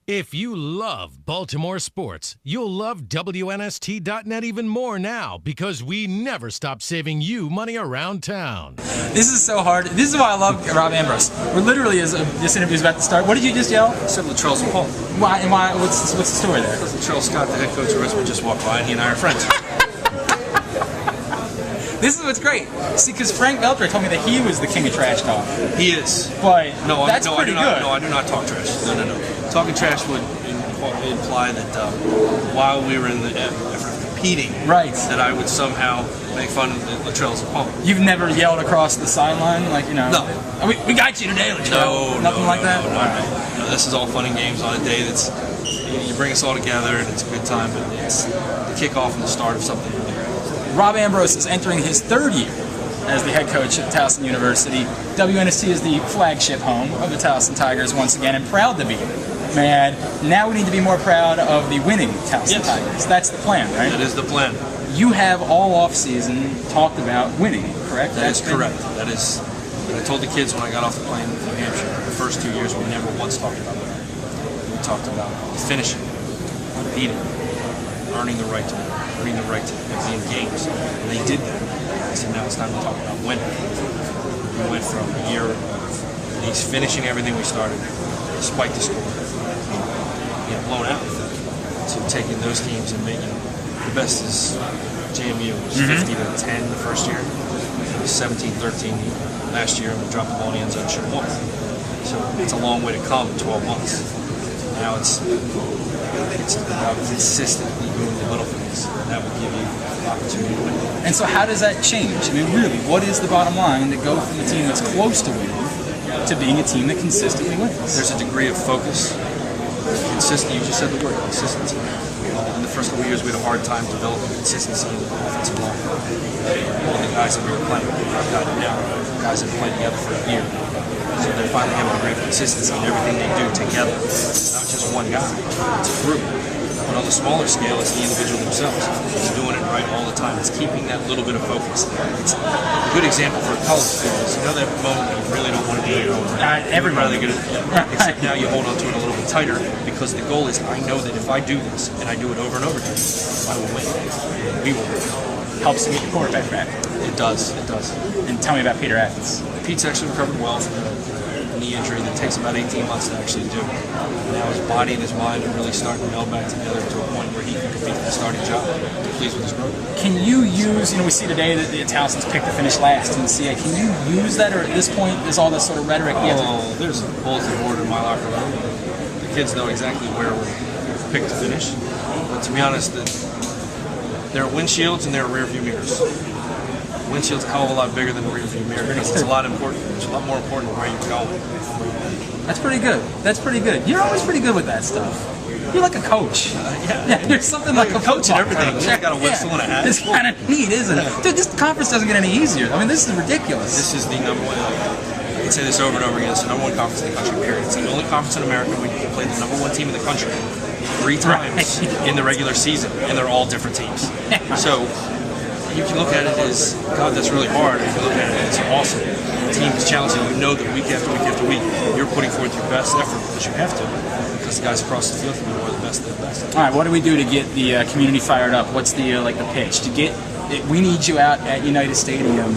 If you love Baltimore sports, you'll love WNST.net even more now because we never stop saving you money around town. This is so hard. This is why I love Rob Ambrose. We're literally, as this interview is about to start, what did you just yell? I said Latrell's Paul. Why? And why? What's the story there? Because Latrell Scott, the head coach of Richmond, just walked by and he and I are friends. This is what's great. See, because Frank Veltri told me that he was the king of trash talk. He is. But I do pretty good. No, I do not talk trash. No. Talking trash would imply that while we were in the effort of competing, right, that I would somehow make fun of Latrell's opponent. You've never yelled across the sideline, like, you know? No. We got you today, Latrell. Nothing like that? No, this is all fun and games on a day that's, you bring us all together and it's a good time, but it's the kickoff and the start of something really great. Rob Ambrose is entering his third year as the head coach at Towson University. WNST is the flagship home of the Towson Tigers once again, and proud to be. Man, now we need to be more proud of the winning Towson Tigers. That's the plan, right? That is the plan. You have all off-season talked about winning, correct? That's correct. That is. I told the kids when I got off the plane in New Hampshire, the first 2 years we never once talked about winning. We talked about finishing, beating, earning the right to win, earning the right to be in games. And they did that. So now it's time to talk about winning. We went from a year of he's finishing everything we started, despite the score, blown out, to taking those teams and making the best is JMU. It was 50-10 the first year. It was 17-13 last year, and we dropped the ball in the end zone and should have won. So it's a long way to come in 12 months. Now it's about consistently doing the little things that will give you the opportunity to win. And so how does that change? I mean, really, what is the bottom line to go from a team that's close to winning to being a team that consistently wins? There's a degree of focus. Consistency, you just said the word, consistency. In the first couple of years, we had a hard time developing consistency in the offensive line. All the guys that we were playing, I've got now guys that have played together for a year. So they're finally having a great consistency in everything they do together. It's not just one guy, it's a group. But on the smaller scale, it's the individual themselves. It's doing it right all the time. It's keeping that little bit of focus. It's a good example for a college student. You know that moment when you really don't want to do it over. Everybody good at it. Except now you hold on to it a little bit tighter because the goal is I know that if I do this and I do it over and over again, I will win. We will win. Helps to get the quarterback back. It does. It does. And tell me about Peter Atkins. Pete's actually recovered well from a knee injury that takes about 18 months to actually do. Now his body and his mind are really starting to meld back together to a point where he can compete for the starting job. I'm pleased with his growth. Can you use, we see today that the Towson's picked to finish last in the CA. Can you use that, or at this point, is all this sort of rhetoric? There's a bulletin board in my locker room. The kids know exactly where we're picked to finish. But to be honest, there are windshields and there are rear view mirrors. Windshield's a hell of a lot bigger than the rear view mirror because it's a lot more important where you're going. That's pretty good. That's pretty good. You're always pretty good with that stuff. You're like a coach. Yeah, you're something like a coach and everything. You got a whistle and a hat. It's kind of neat, isn't it? Dude, this conference doesn't get any easier. I mean, this is ridiculous. This is the number one. I can say this over and over again. It's the number one conference in the country, period. It's the only conference in America where you can play the number one team in the country 3 times in the regular season, and they're all different teams. So you can look at it as, God, that's really hard. You can look at it as awesome. The team is challenging. You know that week after week after week, you're putting forth your best effort because you have to. Because the guys across the field can be more the best of the best. All right, what do we do to get the community fired up? What's the the pitch? We need you out at United Stadium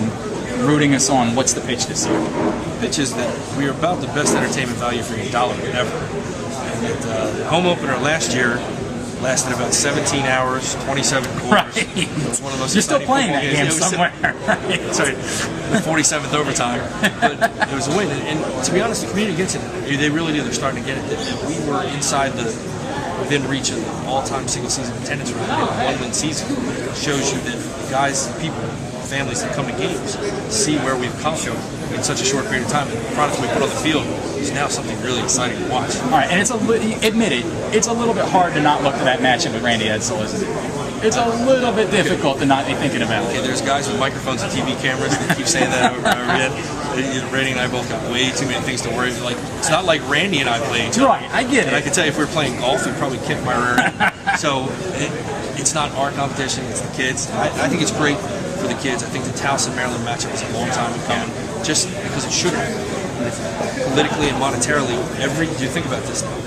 rooting us on. What's the pitch this year? The pitch is that we are about the best entertainment value for your dollar ever. And that the home opener last year lasted about 17 hours, 27 quarters. Right. It's one of those. You're still playing that game somewhere. Right. Sorry, the 47th overtime. But it was a win. And to be honest, the community gets it. They really do. They're starting to get it. That we were inside within reach of all-time single-season attendance record in a one-win season. It shows you that guys, people, families that come to games see where we've come in such a short period of time. And the product we put on the field is now something really exciting to watch. All right, and admit it, it's a little bit hard to not look at that matchup with Randy Edsall, isn't it? It's a little bit difficult to not be thinking about it. Okay, there's guys with microphones and TV cameras that keep saying that over and over again. Randy and I both got way too many things to worry about. Like, it's not like Randy and I play each other. Right, I get it. And I can tell you if we were playing golf, we'd probably kick my rear end. So it's not our competition, it's the kids. I think it's great for the kids. I think the Towson-Maryland matchup is a long time coming, just because it should have. Politically and monetarily, you think about this now.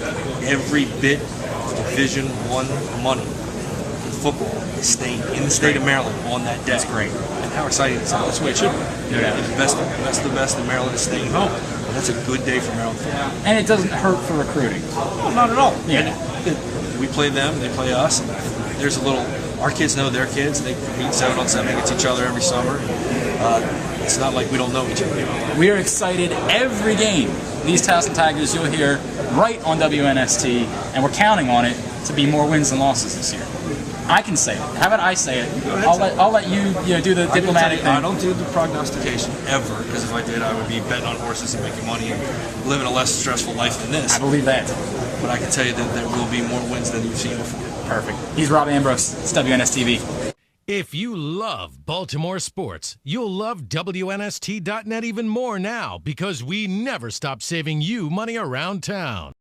every bit of Division I money in football is staying in the state of Maryland on that day. That's great. And how exciting is that? That's the way it should be. Yeah. The best of the best in Maryland is staying home. And that's a good day for Maryland football. And it doesn't hurt for recruiting. Well, not at all. Yeah. We play them, they play us. And there's a little. Our kids know their kids. They meet 7-on-7 against each other every summer. It's not like we don't know each other. We are excited every game. These Towson Tigers you'll hear right on WNST, and we're counting on it to be more wins than losses this year. I can say it. How about I say it? I'll let you do the diplomatic thing. I don't do the prognostication ever, because if I did, I would be betting on horses and making money and living a less stressful life than this. I believe that. But I can tell you that there will be more wins than you've seen before. Perfect. He's Rob Ambrose. It's WNSTV. If you love Baltimore sports, you'll love WNST.net even more now because we never stop saving you money around town.